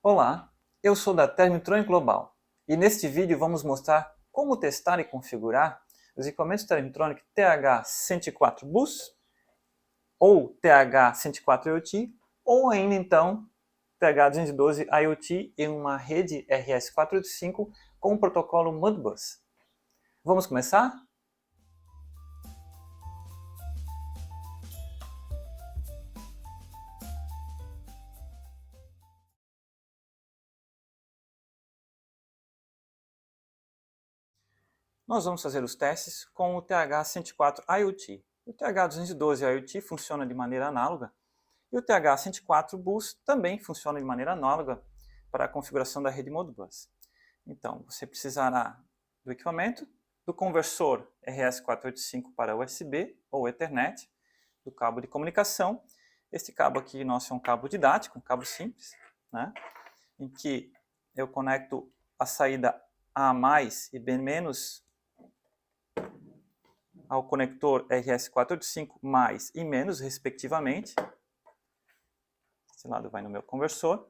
Olá, eu sou da Termitronic Global e neste vídeo vamos mostrar como testar e configurar os equipamentos Termitronic TH104 Bus ou TH104 IoT ou ainda então TH212 IoT em uma rede RS485 com o protocolo Modbus. Vamos começar? Nós vamos fazer os testes com o TH104 IoT. O TH212 IoT funciona de maneira análoga e o TH104 Bus também funciona de maneira análoga para a configuração da rede Modbus. Então, você precisará do equipamento, do conversor RS485 para USB ou Ethernet, do cabo de comunicação. Este cabo aqui nosso é um cabo didático, um cabo simples, né? Em que eu conecto a saída A+, e B- ao conector RS485 mais e menos, respectivamente. Esse lado vai no meu conversor.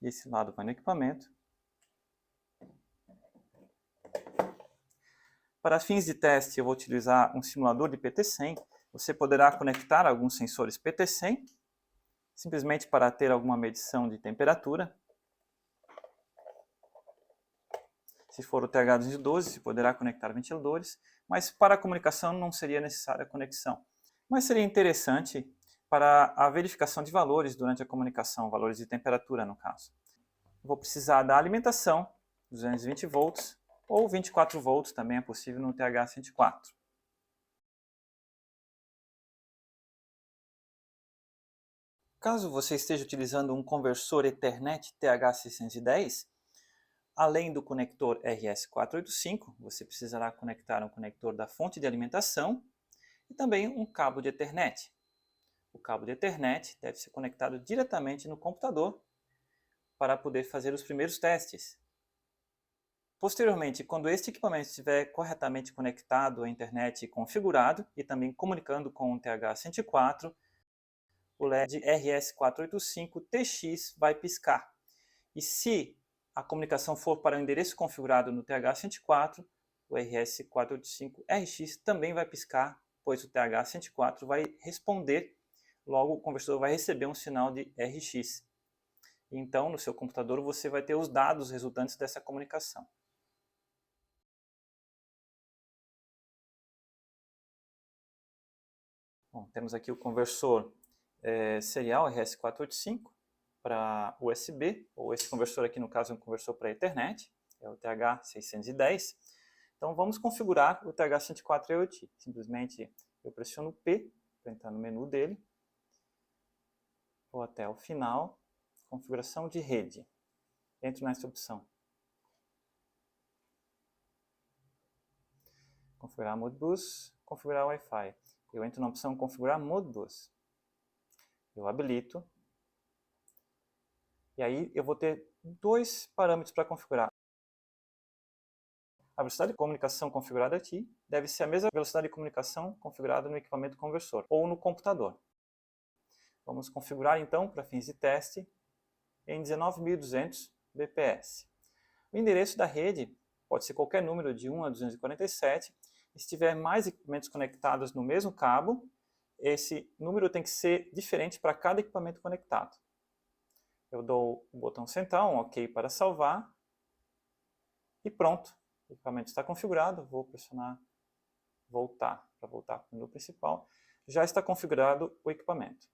E esse lado vai no equipamento. Para fins de teste, eu vou utilizar um simulador de PT100. Você poderá conectar alguns sensores PT100, simplesmente para ter alguma medição de temperatura. Se for o TH212, você poderá conectar ventiladores, mas para a comunicação não seria necessária a conexão. Mas seria interessante para a verificação de valores durante a comunicação, valores de temperatura no caso. Vou precisar da alimentação, 220 volts, ou 24 volts também é possível no TH104. Caso você esteja utilizando um conversor Ethernet TH610, além do conector RS485, você precisará conectar um conector da fonte de alimentação e também um cabo de Ethernet. O cabo de Ethernet deve ser conectado diretamente no computador para poder fazer os primeiros testes. Posteriormente, quando este equipamento estiver corretamente conectado à internet e configurado e também comunicando com o TH104, o LED RS485TX vai piscar. E se a comunicação for para o endereço configurado no TH104, o RS485RX também vai piscar, pois o TH104 vai responder, logo o conversor vai receber um sinal de RX. Então, no seu computador, você vai ter os dados resultantes dessa comunicação. Bom, temos aqui o conversor serial RS485 para USB, ou esse conversor aqui no caso é um conversor para Ethernet, é o TH610. Então vamos configurar o TH104 IoT. Simplesmente eu pressiono P para entrar no menu dele, vou até o final, configuração de rede. Entro nessa opção. Configurar Modbus, configurar Wi-Fi. Eu entro na opção configurar Modbus. Eu habilito. E aí eu vou ter dois parâmetros para configurar. A velocidade de comunicação configurada aqui deve ser a mesma velocidade de comunicação configurada no equipamento conversor ou no computador. Vamos configurar então, para fins de teste, em 19.200 bps. O endereço da rede pode ser qualquer número de 1 a 247. Se tiver mais equipamentos conectados no mesmo cabo, esse número tem que ser diferente para cada equipamento conectado. Eu dou o botão central, um OK para salvar, e pronto. O equipamento está configurado, vou pressionar voltar para voltar para o menu principal. Já está configurado o equipamento.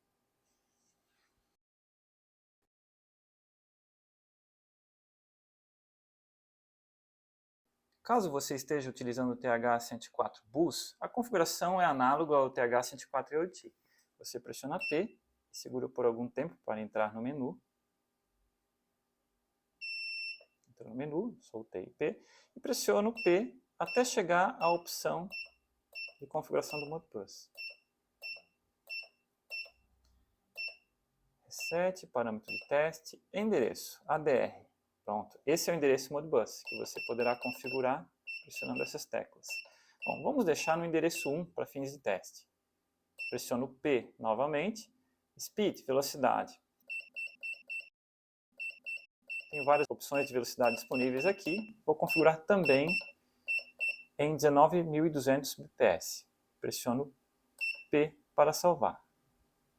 Caso você esteja utilizando o TH104 Bus, a configuração é análoga ao TH104 IoT. Você pressiona P e segura por algum tempo para entrar no menu. Entro no menu, soltei P e pressiono P até chegar à opção de configuração do Modbus. Reset, parâmetro de teste, endereço, ADR. Pronto, esse é o endereço Modbus, que você poderá configurar pressionando essas teclas. Bom, vamos deixar no endereço 1 para fins de teste. Pressiono P novamente, speed, velocidade. Tenho várias opções de velocidade disponíveis aqui. Vou configurar também em 19.200 bps. Pressiono P para salvar.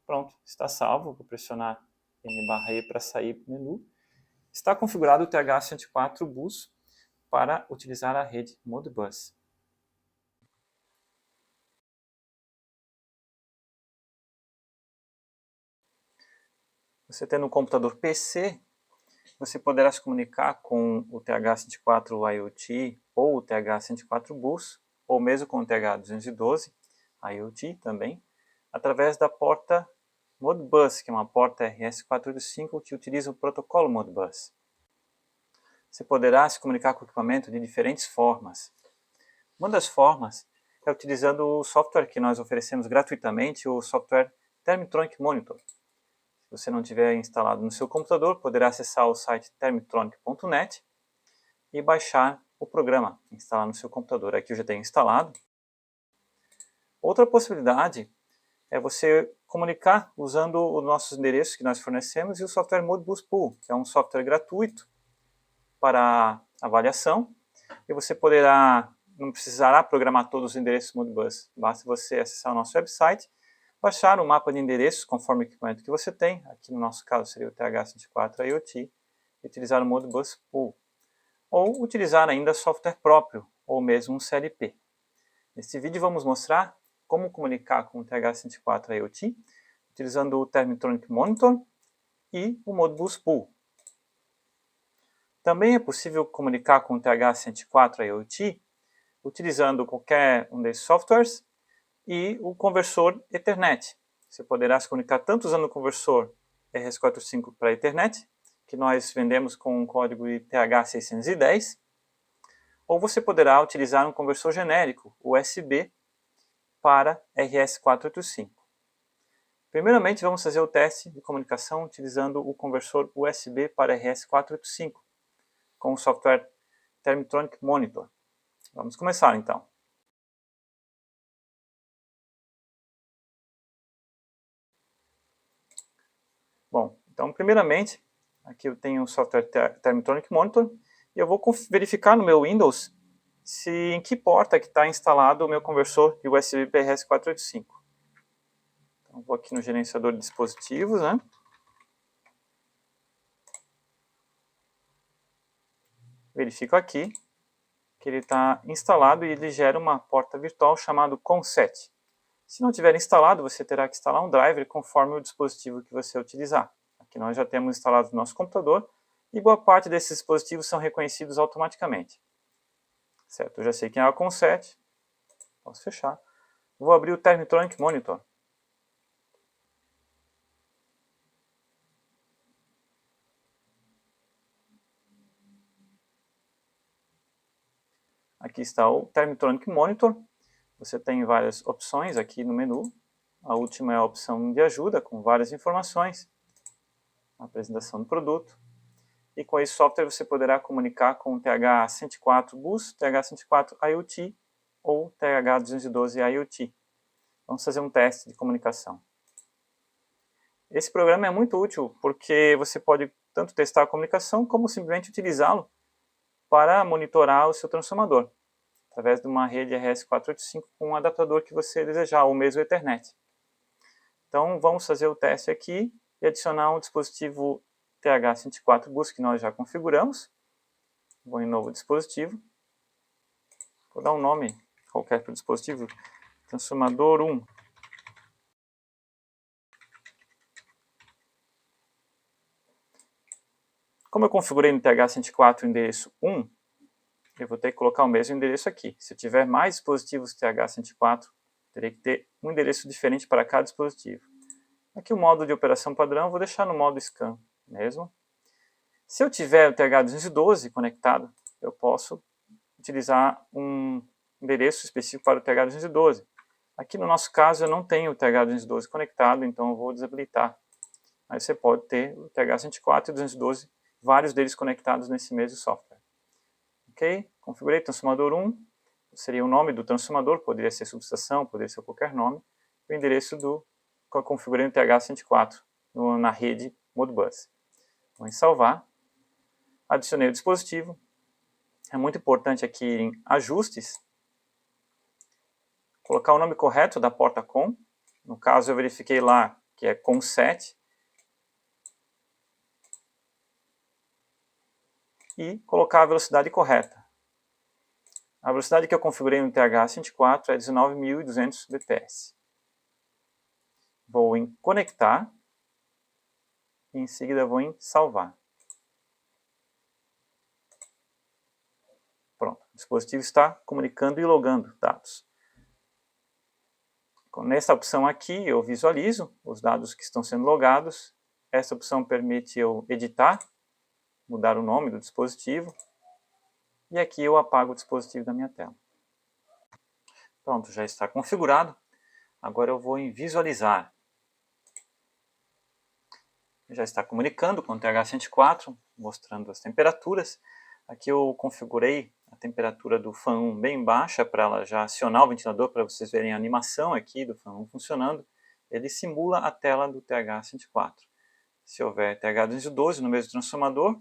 Pronto, está salvo. Vou pressionar M/E para sair do menu. Está configurado o TH104 Bus para utilizar a rede Modbus. Você tendo um computador PC, você poderá se comunicar com o TH104 IoT ou o TH104 Bus, ou mesmo com o TH212 IoT também, através da porta Modbus, que é uma porta RS485 que utiliza o protocolo Modbus. Você poderá se comunicar com o equipamento de diferentes formas. Uma das formas é utilizando o software que nós oferecemos gratuitamente, o software Termitronic Monitor. Se você não tiver instalado no seu computador, poderá acessar o site termitronic.net e baixar o programa, instalar no seu computador. Aqui eu já tenho instalado. Outra possibilidade é você comunicar usando os nossos endereços que nós fornecemos e o software Modbus Pool, que é um software gratuito para avaliação, e você não precisará programar todos os endereços Modbus. Basta você acessar o nosso website, baixar o mapa de endereços conforme o equipamento que você tem, aqui no nosso caso seria o TH104 IoT, e utilizar o Modbus Pool, ou utilizar ainda software próprio, ou mesmo um CLP. Neste vídeo vamos mostrar como comunicar com o TH104 IoT, utilizando o Termitronic Monitor e o Modbus Pool. Também é possível comunicar com o TH104 IoT utilizando qualquer um desses softwares e o conversor Ethernet. Você poderá se comunicar tanto usando o conversor RS485 para Ethernet, que nós vendemos com o código TH610, ou você poderá utilizar um conversor genérico, USB, para RS485. Primeiramente, vamos fazer o teste de comunicação utilizando o conversor USB para RS485, com o software Termitronic Monitor. Vamos começar então. Bom, então primeiramente, aqui eu tenho o software Termitronic Monitor e eu vou verificar no meu Windows em que porta que está instalado o meu conversor de USB para RS485. Então vou aqui no gerenciador de dispositivos, né? Verifico aqui que ele está instalado e ele gera uma porta virtual chamada COM7. Se não tiver instalado, você terá que instalar um driver conforme o dispositivo que você utilizar. Aqui nós já temos instalado no nosso computador e boa parte desses dispositivos são reconhecidos automaticamente. Certo, eu já sei quem é o COM7. Posso fechar. Vou abrir o Termitronic Monitor. Aqui está o Termitronic Monitor. Você tem várias opções aqui no menu. A última é a opção de ajuda, com várias informações. A apresentação do produto. E com esse software você poderá comunicar com o TH104 Bus, TH104 IoT ou TH212 IoT. Vamos fazer um teste de comunicação. Esse programa é muito útil porque você pode tanto testar a comunicação como simplesmente utilizá-lo para monitorar o seu transformador, através de uma rede RS485 com um adaptador que você desejar, ou mesmo Ethernet. Então vamos fazer o teste aqui e adicionar um dispositivo TH104 Bus que nós já configuramos. Vou em novo dispositivo. Vou dar um nome qualquer para o dispositivo, transformador 1. Como eu configurei no TH104 o endereço 1, eu vou ter que colocar o mesmo endereço aqui. Se eu tiver mais dispositivos TH104, terei que ter um endereço diferente para cada dispositivo. Aqui o modo de operação padrão, eu vou deixar no modo scan mesmo. Se eu tiver o TH212 conectado, eu posso utilizar um endereço específico para o TH212. Aqui no nosso caso eu não tenho o TH212 conectado, então eu vou desabilitar. Aí você pode ter o TH104 e o 212, vários deles conectados nesse mesmo software. Ok? Configurei transformador 1, seria o nome do transformador, poderia ser subestação, poderia ser qualquer nome, o endereço que eu configurei no TH104 na rede Modbus. Vou em salvar. Adicionei o dispositivo. É muito importante aqui em ajustes, colocar o nome correto da porta COM. No caso, eu verifiquei lá que é COM7. E colocar a velocidade correta. A velocidade que eu configurei no TH-104 é 19.200 bps. Vou em conectar e em seguida vou em salvar. Pronto, o dispositivo está comunicando e logando dados. Nessa opção aqui eu visualizo os dados que estão sendo logados. Essa opção permite eu editar, mudar o nome do dispositivo. E aqui eu apago o dispositivo da minha tela. Pronto, já está configurado. Agora eu vou em visualizar. Já está comunicando com o TH-104, mostrando as temperaturas. Aqui eu configurei a temperatura do fan 1 bem baixa para ela já acionar o ventilador, para vocês verem a animação aqui do fan 1 funcionando. Ele simula a tela do TH-104. Se houver TH-212 no mesmo transformador,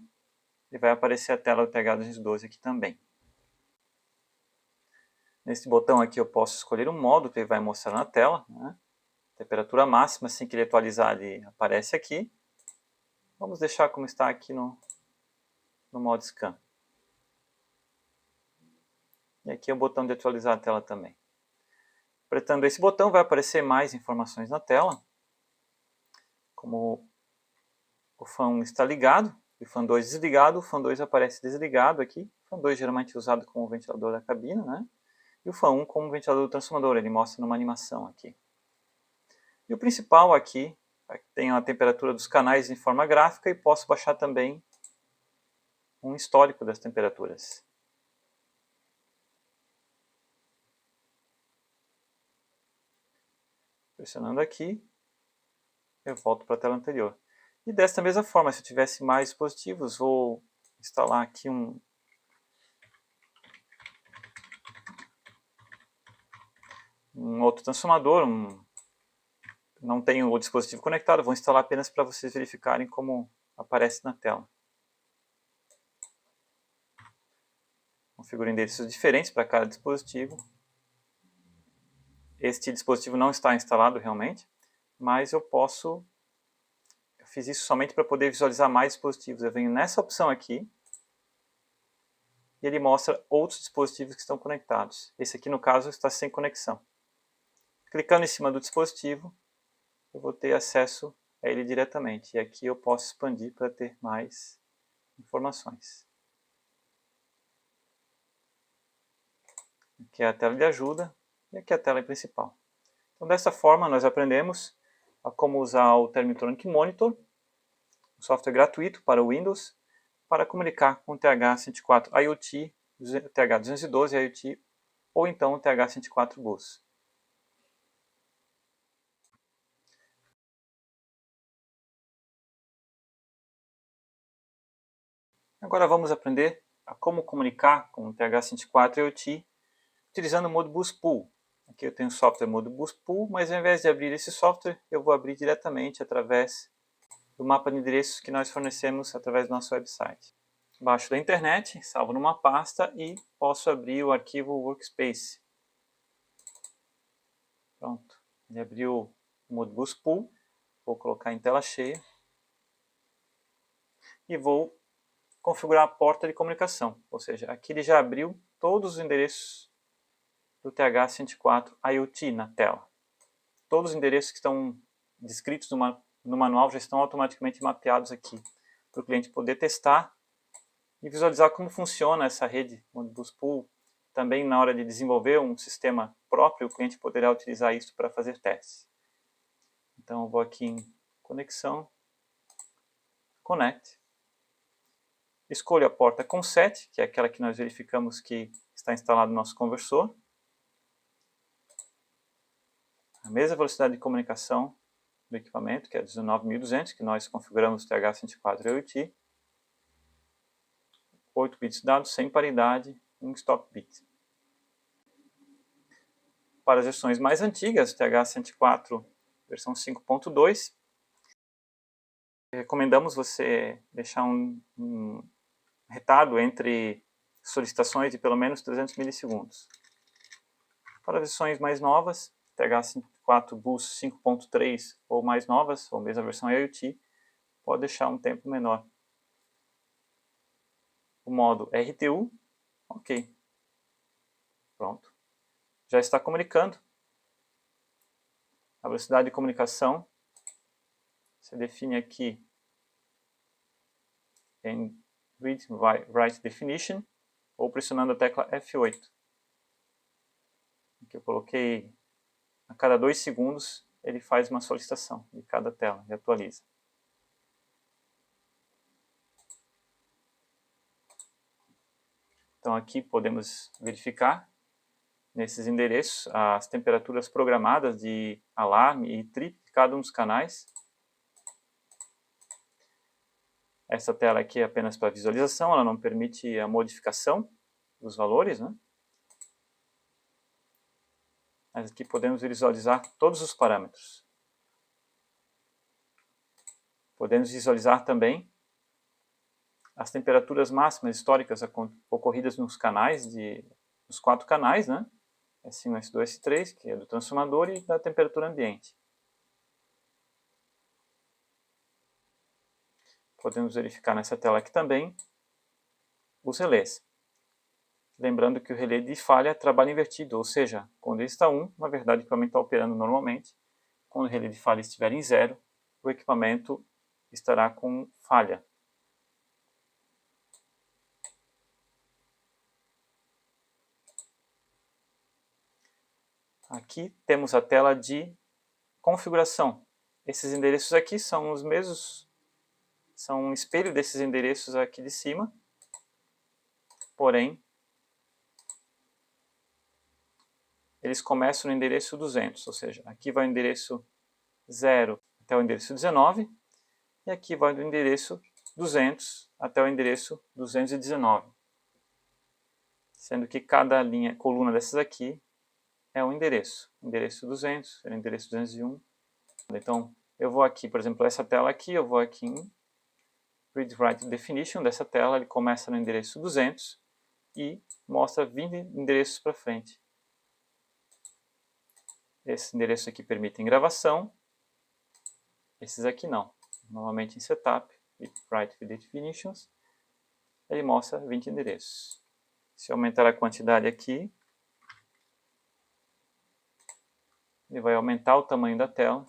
ele vai aparecer a tela do TH-212 aqui também. Nesse botão aqui eu posso escolher o modo que ele vai mostrar na tela. Né? Temperatura máxima, assim que ele atualizar, ele aparece aqui. Vamos deixar como está aqui no modo scan. E aqui é o botão de atualizar a tela também. Apertando esse botão vai aparecer mais informações na tela. Como o fan 1 está ligado e o fan 2 desligado, o fan 2 aparece desligado aqui. O fan 2 geralmente é usado como ventilador da cabina, né? E o fan 1 como ventilador do transformador, ele mostra numa animação aqui. E o principal aqui, tem a temperatura dos canais em forma gráfica e posso baixar também um histórico das temperaturas. Pressionando aqui, eu volto para a tela anterior. E desta mesma forma, se eu tivesse mais dispositivos, vou instalar aqui um outro transformador. Não tenho o dispositivo conectado, vou instalar apenas para vocês verificarem como aparece na tela. Configuro endereços diferentes para cada dispositivo. Este dispositivo não está instalado realmente, mas eu fiz isso somente para poder visualizar mais dispositivos. Eu venho nessa opção aqui e ele mostra outros dispositivos que estão conectados. Esse aqui, no caso, está sem conexão. Clicando em cima do dispositivo, eu vou ter acesso a ele diretamente. E aqui eu posso expandir para ter mais informações. Aqui é a tela de ajuda e aqui é a tela principal. Então, dessa forma, nós aprendemos a como usar o Thermitronic Monitor, um software gratuito para o Windows, para comunicar com o TH-104 IoT, TH-212 IoT ou então o TH-104 Bus. Agora vamos aprender a como comunicar com o TH-104 IoT utilizando o modo Bus Pool. Aqui eu tenho o software modo Bus Pool, mas ao invés de abrir esse software, eu vou abrir diretamente através do mapa de endereços que nós fornecemos através do nosso website. Baixo da internet, salvo numa pasta e posso abrir o arquivo Workspace. Pronto, ele abriu o modo Bus Pool, vou colocar em tela cheia e vou configurar a porta de comunicação, ou seja, aqui ele já abriu todos os endereços do TH-104 IoT na tela. Todos os endereços que estão descritos no manual já estão automaticamente mapeados aqui, para o cliente poder testar e visualizar como funciona essa rede Modbus Pool. Também na hora de desenvolver um sistema próprio, o cliente poderá utilizar isso para fazer testes. Então eu vou aqui em Conexão, Connect. Escolho a porta COM7, que é aquela que nós verificamos que está instalado no nosso conversor. A mesma velocidade de comunicação do equipamento, que é 19.200, que nós configuramos o TH-104 IoT. 8 bits dados sem paridade, um stop bit. Para as versões mais antigas, TH-104 versão 5.2, recomendamos você deixar um retardo entre solicitações de pelo menos 300 milissegundos. Para versões mais novas, TH54 Bus 5.3 ou mais novas, ou mesmo a versão IoT, pode deixar um tempo menor. O modo RTU, ok. Pronto. Já está comunicando. A velocidade de comunicação, você define aqui em Read Write Definition, ou pressionando a tecla F8. Aqui eu coloquei a cada 2 segundos ele faz uma solicitação de cada tela e atualiza. Então aqui podemos verificar nesses endereços as temperaturas programadas de alarme e trip de cada um dos canais. Essa tela aqui é apenas para visualização, ela não permite a modificação dos valores, né? Mas aqui podemos visualizar todos os parâmetros. Podemos visualizar também as temperaturas máximas históricas ocorridas nos canais, nos 4 canais, né? S1, S2, S3, que é do transformador, e da temperatura ambiente. Podemos verificar nessa tela aqui também os relés. Lembrando que o relé de falha trabalha invertido, ou seja, quando ele está 1, na verdade o equipamento está operando normalmente. Quando o relé de falha estiver em 0, o equipamento estará com falha. Aqui temos a tela de configuração. Esses endereços aqui são os mesmos, são um espelho desses endereços aqui de cima, porém, eles começam no endereço 200, ou seja, aqui vai o endereço 0 até o endereço 19, e aqui vai do endereço 200 até o endereço 219. Sendo que cada coluna dessas aqui é um endereço. Endereço 200, endereço 201. Então, eu vou aqui, por exemplo, essa tela aqui, eu vou aqui em Read Write Definition dessa tela, ele começa no endereço 200 e mostra 20 endereços para frente. Esses endereços aqui permitem gravação, esses aqui não. Normalmente em Setup, Read Write Definitions, ele mostra 20 endereços. Se eu aumentar a quantidade aqui, ele vai aumentar o tamanho da tela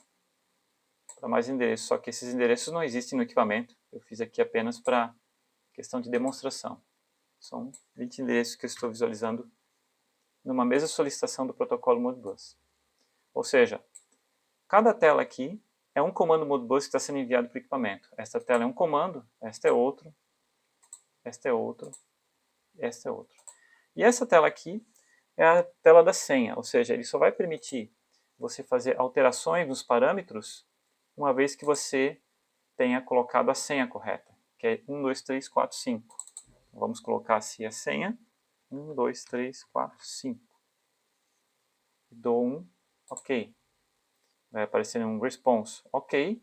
para mais endereços, só que esses endereços não existem no equipamento. Eu fiz aqui apenas para questão de demonstração. São 20 endereços que eu estou visualizando numa mesma solicitação do protocolo Modbus. Ou seja, cada tela aqui é um comando Modbus que está sendo enviado para o equipamento. Esta tela é um comando, esta é outro, esta é outro, esta é outro. E essa tela aqui é a tela da senha, ou seja, ele só vai permitir você fazer alterações nos parâmetros uma vez que você tenha colocado a senha correta, que é 1, 2, 3, 4, 5. Vamos colocar assim a senha, 1, 2, 3, 4, 5. Dou um OK. Vai aparecer um response OK.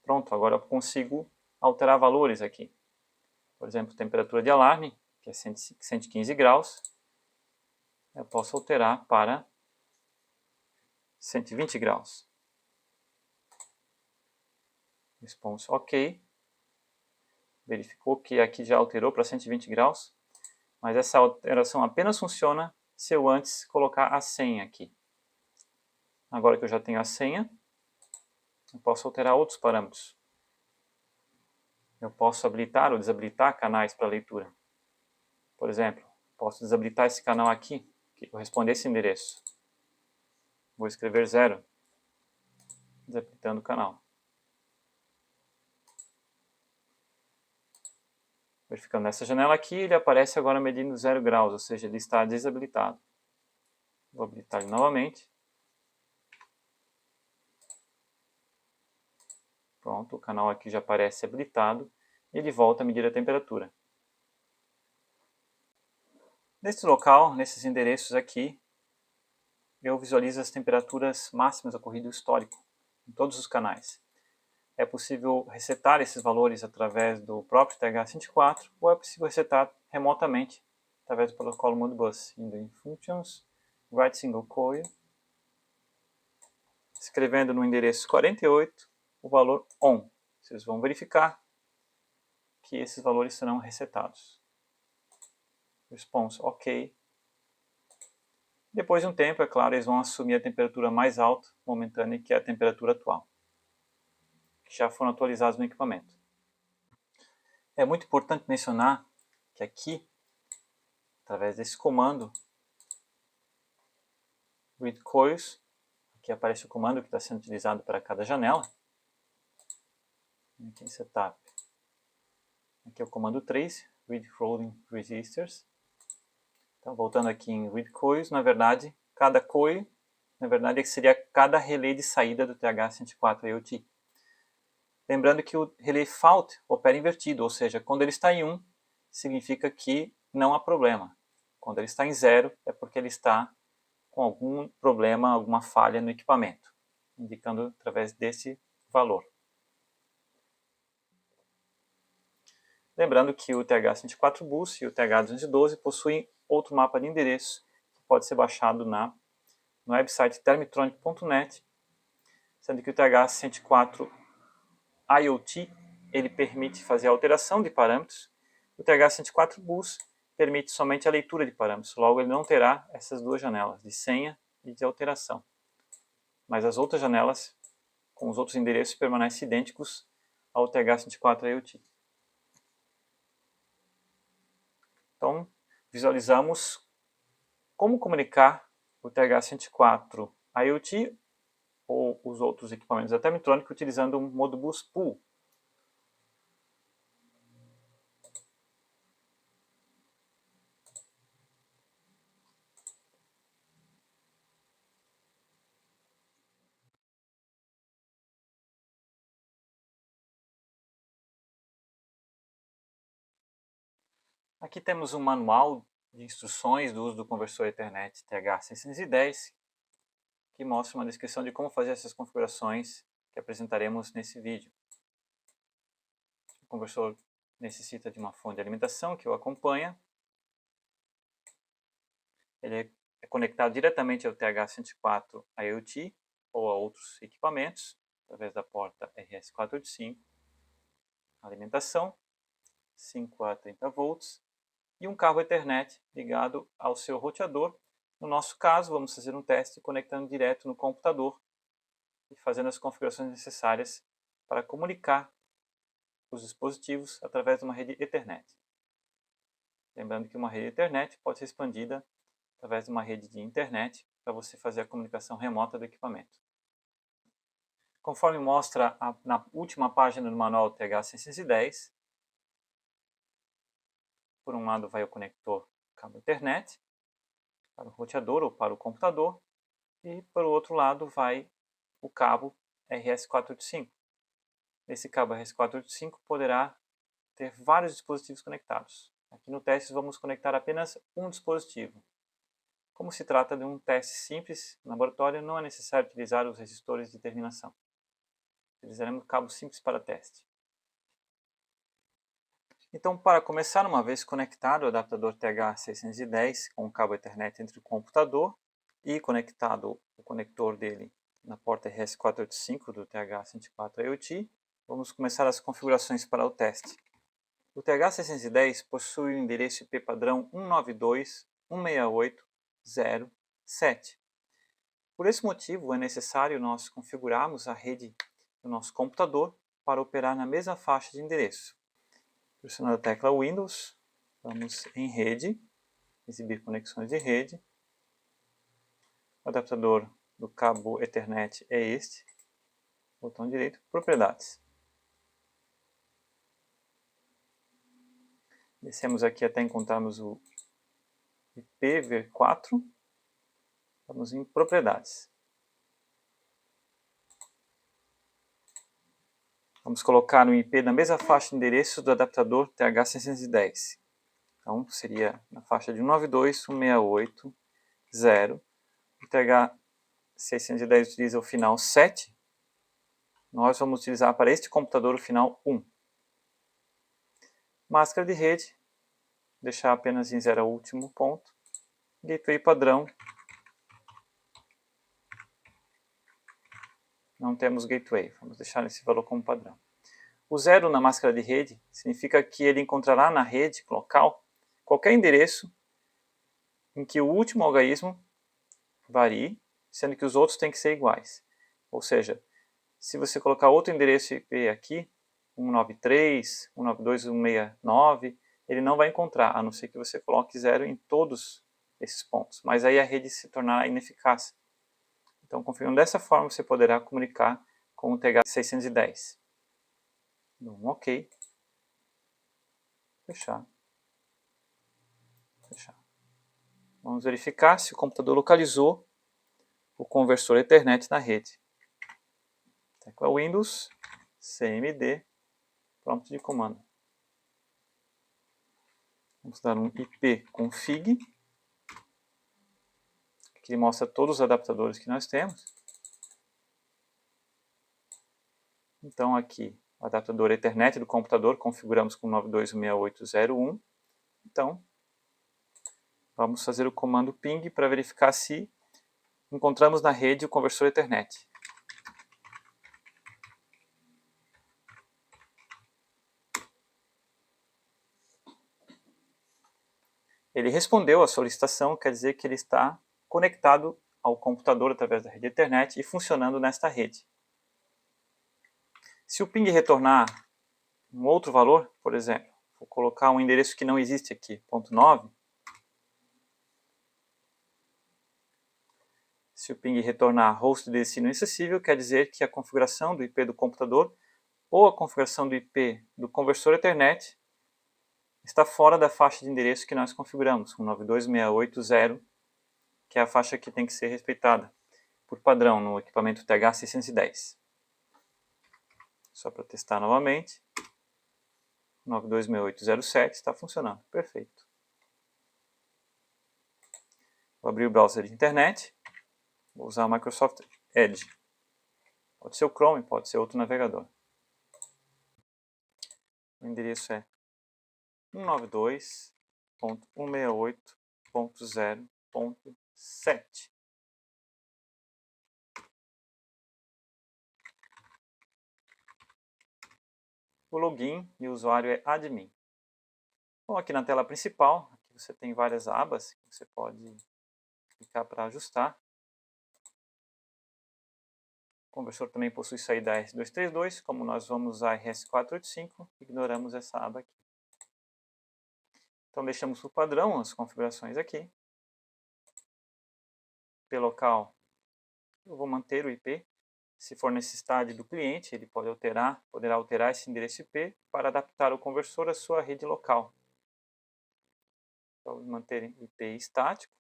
Pronto, agora eu consigo alterar valores aqui. Por exemplo, temperatura de alarme, que é 115 graus. Eu posso alterar para 120 graus. Response OK. Verificou que aqui já alterou para 120 graus. Mas essa alteração apenas funciona se eu antes colocar a senha aqui. Agora que eu já tenho a senha, eu posso alterar outros parâmetros. Eu posso habilitar ou desabilitar canais para leitura. Por exemplo, posso desabilitar esse canal aqui, que corresponde a esse endereço. Vou escrever 0, desabilitando o canal. Verificando nessa janela aqui, ele aparece agora medindo 0 graus, ou seja, ele está desabilitado. Vou habilitar ele novamente. Pronto, o canal aqui já aparece habilitado e ele volta a medir a temperatura. Nesse local, nesses endereços aqui, eu visualizo as temperaturas máximas ocorridas histórico em todos os canais. é possível resetar esses valores através do próprio TH-104 ou é possível resetar remotamente através do protocolo Modbus, indo em Functions, Write Single Coil, escrevendo no endereço 48 o valor ON. Vocês vão verificar que esses valores serão resetados. Response OK. Depois de um tempo, é claro, eles vão assumir a temperatura mais alta momentânea, que é a temperatura atual, que já foram atualizados no equipamento. É muito importante mencionar que aqui, através desse comando read coils, aqui aparece o comando que está sendo utilizado para cada janela. Aqui em Setup. Aqui é o comando trace, read rolling resistors. Então, voltando aqui em read coils, na verdade, cada coil, na verdade, seria cada relé de saída do TH-104 IoT. Lembrando que o relé fault opera invertido, ou seja, quando ele está em 1, significa que não há problema. Quando ele está em 0, é porque ele está com algum problema, alguma falha no equipamento, indicando através desse valor. Lembrando que o TH-104 Bus e o TH-212 possuem outro mapa de endereço que pode ser baixado no website termitronic.net, sendo que o TH-104 IoT ele permite fazer a alteração de parâmetros. O TH-104 Bus permite somente a leitura de parâmetros, logo ele não terá essas duas janelas, de senha e de alteração. Mas as outras janelas, com os outros endereços, permanecem idênticos ao TH-104 IoT. Então, visualizamos como comunicar o TH-104 IoT ou os outros equipamentos da Termitronic utilizando o Modbus Pool. Aqui temos um manual de instruções do uso do conversor Ethernet TH610, que mostra uma descrição de como fazer essas configurações que apresentaremos nesse vídeo. O conversor necessita de uma fonte de alimentação que o acompanha. Ele é conectado diretamente ao TH-104 IoT ou a outros equipamentos, através da porta RS485. Alimentação, 5 a 30 volts. E um cabo Ethernet ligado ao seu roteador. No nosso caso, vamos fazer um teste conectando direto no computador e fazendo as configurações necessárias para comunicar os dispositivos através de uma rede Ethernet. Lembrando que uma rede Ethernet pode ser expandida através de uma rede de internet para você fazer a comunicação remota do equipamento. Conforme mostra na última página do manual TH610, por um lado vai o conector cabo Ethernet para o roteador ou para o computador e por outro lado vai o cabo RS485. Esse cabo RS485 poderá ter vários dispositivos conectados. Aqui no teste vamos conectar apenas um dispositivo. Como se trata de um teste simples no laboratório, não é necessário utilizar os resistores de terminação. Utilizaremos cabo simples para teste. Então, para começar, uma vez conectado o adaptador TH610 com o cabo Ethernet entre o computador e conectado o conector dele na porta RS485 do TH104 IoT, vamos começar as configurações para o teste. O TH610 possui o endereço IP padrão 192.168.0.7. Por esse motivo, é necessário nós configurarmos a rede do nosso computador para operar na mesma faixa de endereço. Pressionando a tecla Windows, vamos em Rede, exibir conexões de rede. O adaptador do cabo Ethernet é este, botão direito, Propriedades. Descemos aqui até encontrarmos o IPv4, vamos em Propriedades. Vamos colocar no IP na mesma faixa de endereço do adaptador TH610. Então, seria na faixa de 192.168.0. O TH610 utiliza o final 7. nós vamos utilizar para este computador o final 1. Máscara de rede, deixar apenas em 0 o último ponto. Gateway padrão, não temos gateway, vamos deixar esse valor como padrão. O 0 na máscara de rede significa que ele encontrará na rede local qualquer endereço em que o último algarismo varie, sendo que os outros têm que ser iguais. Ou seja, se você colocar outro endereço IP aqui, 193, 192.169, ele não vai encontrar, a não ser que você coloque 0 em todos esses pontos. Mas aí a rede se tornará ineficaz. Então, configurando dessa forma, você poderá comunicar com o TH610. OK. Fechar. Fechar. Vamos verificar se o computador localizou o conversor Ethernet na rede. Tecla Windows, CMD, prompt de comando. Vamos dar um ipconfig, que mostra todos os adaptadores que nós temos. Então aqui, o adaptador Ethernet do computador, configuramos com 92.168.0.1. Então, vamos fazer o comando ping para verificar se encontramos na rede o conversor Ethernet. Ele respondeu à solicitação, quer dizer que ele está conectado ao computador através da rede Ethernet e funcionando nesta rede. Se o ping retornar um outro valor, por exemplo, vou colocar um endereço que não existe aqui, .9. Se o ping retornar host de destino inacessível, quer dizer que a configuração do IP do computador ou a configuração do IP do conversor Ethernet está fora da faixa de endereço que nós configuramos, 192.168.0, que é a faixa que tem que ser respeitada por padrão no equipamento TH610. Só para testar novamente, 92.168.0.7 está funcionando, perfeito. Vou abrir o browser de internet, vou usar o Microsoft Edge. Pode ser o Chrome, pode ser outro navegador. O endereço é 192.168.0.7. O login e o usuário é admin. Bom, aqui na tela principal, aqui você tem várias abas que você pode clicar para ajustar. O conversor também possui saída RS-232, como nós vamos usar RS-485, ignoramos essa aba aqui. Então deixamos por padrão as configurações aqui. IP local, eu vou manter o IP. Se for necessidade do cliente, ele poderá alterar esse endereço IP para adaptar o conversor à sua rede local. Então, manter IP estático,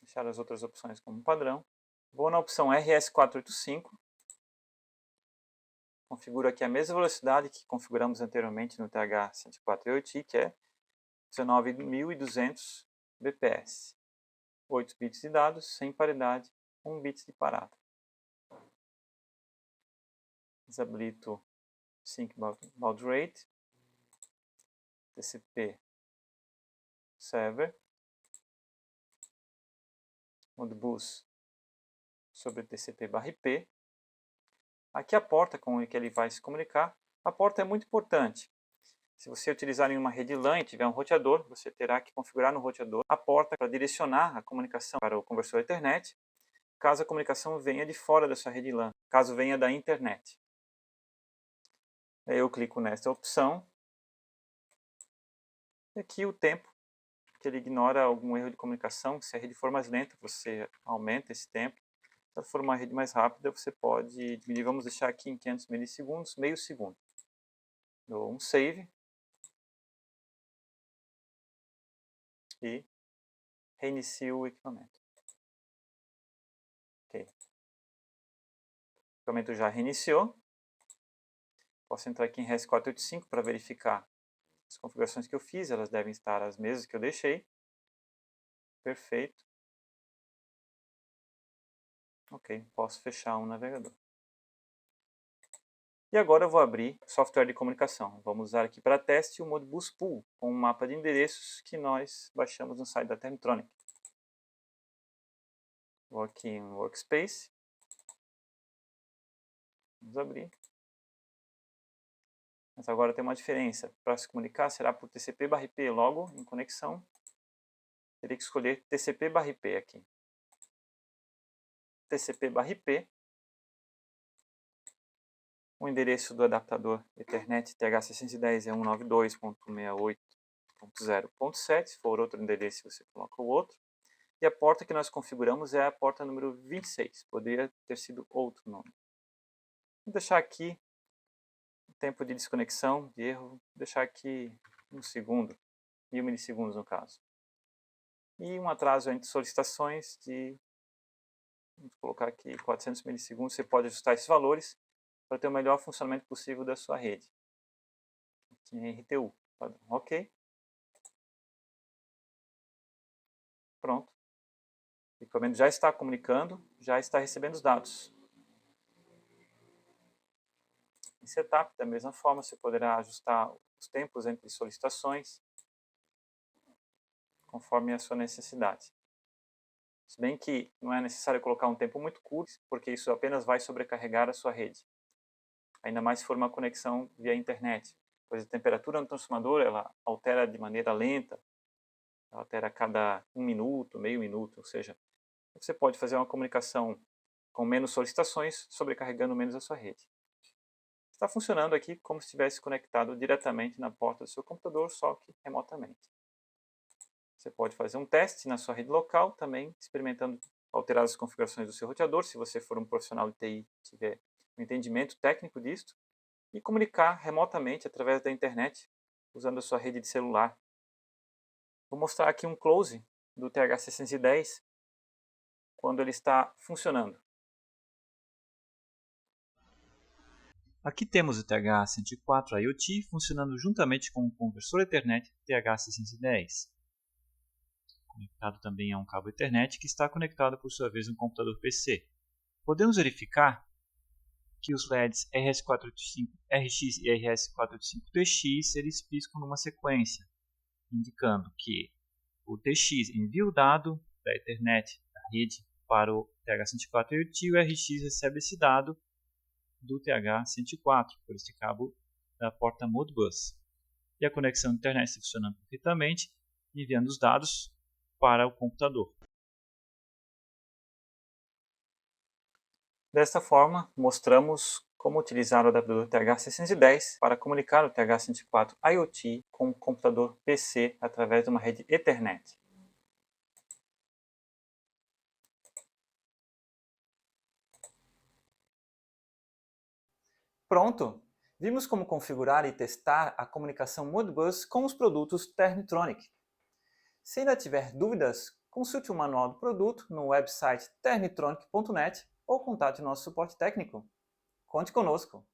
deixar as outras opções como padrão. Vou na opção RS485, configuro aqui a mesma velocidade que configuramos anteriormente no TH-104.8i, que é 19.200 bps. 8 bits de dados, sem paridade, 1 bit de parada. Desabilito Sync Baud Rate, TCP Server, Modbus sobre TCP/IP. Aqui a porta com que ele vai se comunicar. A porta é muito importante. Se você utilizar em uma rede LAN e tiver um roteador, você terá que configurar no roteador a porta para direcionar a comunicação para o conversor Ethernet, caso a comunicação venha de fora da sua rede LAN, caso venha da internet. Eu clico nesta opção. E aqui o tempo, que ele ignora algum erro de comunicação. Se a rede for mais lenta, você aumenta esse tempo. Se for uma rede mais rápida, você pode diminuir. Vamos deixar aqui em 500 milissegundos, meio segundo. Dou um save. E reinicio o equipamento. Ok. O equipamento já reiniciou. Posso entrar aqui em RS485 para verificar as configurações que eu fiz. Elas devem estar as mesmas que eu deixei. Perfeito. Ok, posso fechar um navegador. E agora eu vou abrir software de comunicação. Vamos usar aqui para teste o Modbus Pool, com um mapa de endereços que nós baixamos no site da Termitronic. Vou aqui em Workspace. Vamos abrir. Mas agora tem uma diferença. Para se comunicar será por TCP/IP logo em conexão. Teria que escolher TCP/IP aqui. TCP/IP. O endereço do adaptador Ethernet TH610 é 192.168.0.7. Se for outro endereço, você coloca o outro. E a porta que nós configuramos é a porta número 26. Poderia ter sido outro nome. Vou deixar aqui o tempo de desconexão, de erro, vou deixar aqui 1 segundo, 1000 milissegundos no caso. E um atraso entre solicitações de, vamos colocar aqui 400 milissegundos. Você pode ajustar esses valores para ter o melhor funcionamento possível da sua rede. Aqui em RTU, padrão. Ok. Pronto. O equipamento já está comunicando, já está recebendo os dados. Em setup, da mesma forma, você poderá ajustar os tempos entre solicitações conforme a sua necessidade. Se bem que não é necessário colocar um tempo muito curto, porque isso apenas vai sobrecarregar a sua rede. Ainda mais se for uma conexão via internet, pois a temperatura no transformador ela altera de maneira lenta, ela altera a cada 1 minuto, meio minuto, ou seja, você pode fazer uma comunicação com menos solicitações, sobrecarregando menos a sua rede. Está funcionando aqui como se estivesse conectado diretamente na porta do seu computador, só que remotamente. Você pode fazer um teste na sua rede local, também experimentando alterar as configurações do seu roteador, se você for um profissional de TI, tiver um entendimento técnico disto, e comunicar remotamente através da internet, usando a sua rede de celular. Vou mostrar aqui um close do TH610, quando ele está funcionando. Aqui temos o TH104 IoT funcionando juntamente com o conversor Ethernet TH610. Conectado também a um cabo Ethernet que está conectado por sua vez a um computador PC. Podemos verificar que os LEDs RS485RX e RS485TX eles piscam numa sequência, indicando que o TX envia o dado da Ethernet da rede para o TH104 IoT e o RX recebe esse dado do TH104 por este cabo da porta Modbus. E a conexão de internet está funcionando perfeitamente, enviando os dados para o computador. Desta forma, mostramos como utilizar o adaptador TH610 para comunicar o TH104 IoT com o computador PC através de uma rede Ethernet. Pronto! Vimos como configurar e testar a comunicação Modbus com os produtos Termitronic. Se ainda tiver dúvidas, consulte o manual do produto no website termitronic.net ou contate nosso suporte técnico. Conte conosco!